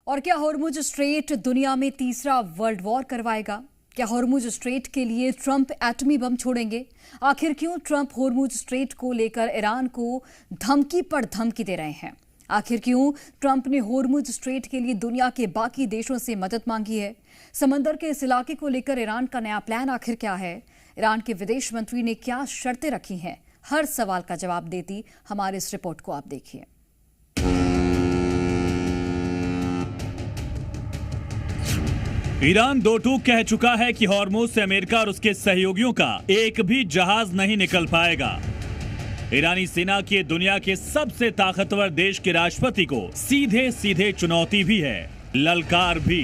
और क्या Hormuz strait दुनिया में तीसरा वर्ल्ड वॉर करवाएगा? क्या हॉर्मुज स्ट्रेट के लिए ट्रंप एटमी बम छोड़ेंगे? आखिर क्यों ट्रंप हॉर्मुज स्ट्रेट को लेकर ईरान को धमकी पर धमकी दे रहे हैं? आखिर क्यों ट्रंप ने हॉर्मुज स्ट्रेट के लिए दुनिया के बाकी देशों से मदद मांगी है? समंदर के इस इलाके को लेकर ईरान का नया प्लान आखिर क्या है? ईरान के विदेश मंत्री ने क्या शर्तें रखी हैं? हर सवाल का जवाब देती हमारी इस रिपोर्ट को आप देखिए। ईरान दो टूक कह चुका है कि हॉर्मुज से अमेरिका और उसके सहयोगियों का एक भी जहाज नहीं निकल पाएगा। ईरानी सेना के दुनिया के सबसे ताकतवर देश के राष्ट्रपति को सीधे सीधे चुनौती भी है, ललकार भी।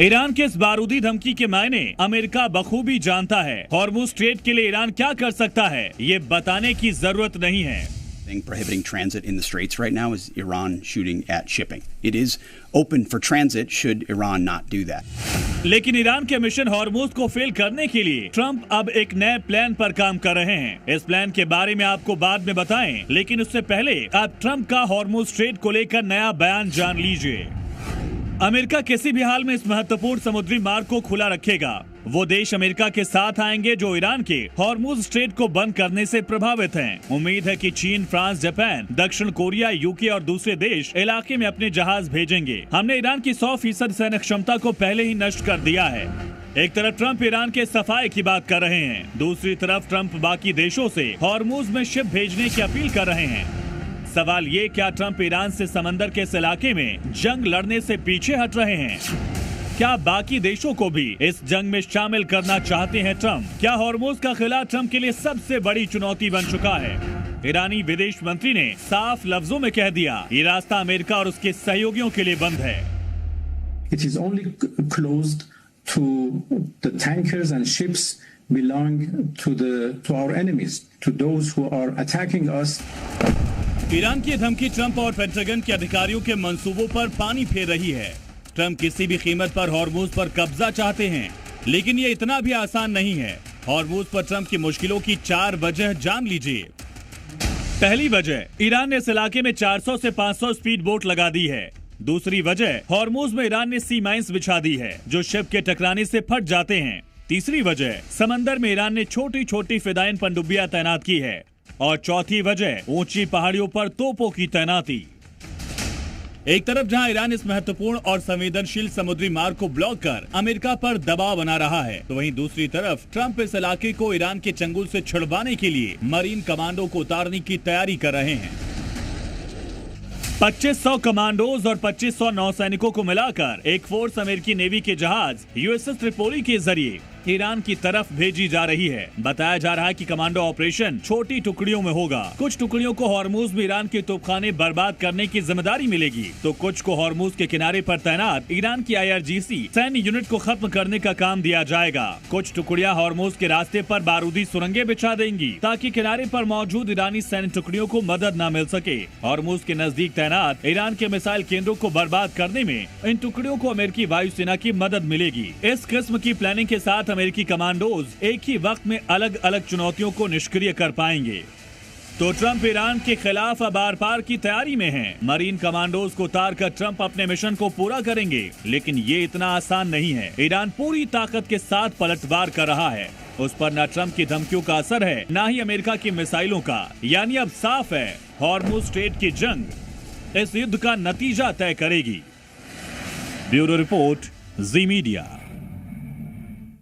ईरान के इस बारूदी धमकी के मायने अमेरिका बखूबी जानता है। हॉर्मुज स्ट्रेट के लिए ईरान क्या कर सकता है ये बताने की जरूरत नहीं है। Prohibiting transit in the straits right now is Iran shooting at shipping. It is open for transit should Iran not do that. लेकिन ईरान के मिशन हॉर्मुज को फेल करने के लिए ट्रंप अब एक नए प्लान पर काम कर रहे हैं। इस प्लान के बारे में आपको बाद में बताएं, लेकिन उससे पहले आप ट्रंप का हॉर्मुज स्ट्रेट को लेकर नया बयान जान लीजिए। अमेरिका किसी भी हाल में इस महत्वपूर्ण समुद्री मार्ग को खुला रखेगा। वो देश अमेरिका के साथ आएंगे जो ईरान के हॉर्मुज स्ट्रेट को बंद करने से प्रभावित हैं। उम्मीद है कि चीन, फ्रांस, जापान, दक्षिण कोरिया, यूके और दूसरे देश इलाके में अपने जहाज भेजेंगे। हमने ईरान की 100% सैन्य क्षमता को पहले ही नष्ट कर दिया है। एक तरफ ट्रंप ईरान के सफाई की बात कर रहे हैं, दूसरी तरफ ट्रंप बाकी देशों से हॉर्मुज में शिप भेजने की अपील कर रहे हैं। सवाल ये, क्या ट्रंप ईरान से समंदर के इस इलाके में जंग लड़ने से पीछे हट रहे हैं? क्या बाकी देशों को भी इस जंग में शामिल करना चाहते हैं ट्रंप? क्या हॉर्मुज का किला ट्रंप के लिए सबसे बड़ी चुनौती बन चुका है? ईरानी विदेश मंत्री ने साफ लफ्जों में कह दिया, ये रास्ता अमेरिका और उसके सहयोगियों के लिए बंद है। It is only closed to the tankers and ships belong to our enemies, to those who are attacking us. Iran की धमकी ट्रंप और पेंटागन के अधिकारियों के मंसूबों पर पानी फेर रही है। ट्रंप किसी भी कीमत पर हॉर्मुज पर कब्जा चाहते हैं, लेकिन ये इतना भी आसान नहीं है। हॉर्मुज पर ट्रंप की मुश्किलों की 4 वजह जान लीजिए। पहली वजह, ईरान ने इस इलाके में 400 से 500 स्पीड बोट लगा दी है। दूसरी वजह, हॉर्मुज में ईरान ने सी माइंस बिछा दी है जो शिप के टकराने से फट जाते हैं। तीसरी वजह, समंदर में ईरान ने छोटी छोटी फिदाइन पनडुब्बियां तैनात की है। और चौथी वजह, ऊंची पहाड़ियों पर तोपों की तैनाती। एक तरफ जहां ईरान इस महत्वपूर्ण और संवेदनशील समुद्री मार्ग को ब्लॉक कर अमेरिका पर दबाव बना रहा है, तो वहीं दूसरी तरफ ट्रंप इस इलाके को ईरान के चंगुल से छुड़वाने के लिए मरीन कमांडो को उतारने की तैयारी कर रहे हैं। 2500 कमांडोज और 2500 नौसैनिकों को मिलाकर एक फोर्स अमेरिकी नेवी के जहाज यूएसएस ट्रिपोली के जरिए ईरान की तरफ भेजी जा रही है। बताया जा रहा है कि कमांडो ऑपरेशन छोटी टुकड़ियों में होगा। कुछ टुकड़ियों को हॉर्मुज में ईरान के तोपखाने बर्बाद करने की जिम्मेदारी मिलेगी, तो कुछ को हॉर्मुज के किनारे पर तैनात ईरान की IRGC सैन्य यूनिट को खत्म करने का काम दिया जाएगा। कुछ टुकड़ियां हॉर्मुज के रास्ते पर बारूदी सुरंगें बिछा देंगी ताकि किनारे पर मौजूद ईरानी सैन्य टुकड़ियों को मदद न मिल सके। हॉर्मुज के नजदीक तैनात ईरान के मिसाइल केंद्रों को बर्बाद करने में इन टुकड़ियों को अमेरिकी वायुसेना की मदद मिलेगी। इस किस्म की प्लानिंग के साथ अमेरिकी कमांडोज एक ही वक्त में अलग अलग चुनौतियों को निष्क्रिय कर पाएंगे। तो ट्रंप ईरान के खिलाफ अब आर पार की तैयारी में हैं। मरीन कमांडोज को उतार कर ट्रंप अपने मिशन को पूरा करेंगे, लेकिन ये इतना आसान नहीं है। ईरान पूरी ताकत के साथ पलटवार कर रहा है। उस पर न ट्रंप की धमकियों का असर है, न ही अमेरिका की मिसाइलों का। यानी अब साफ है, हॉर्मुज स्ट्रेट की जंग इस युद्ध का नतीजा तय करेगी। ब्यूरो रिपोर्ट, जी मीडिया।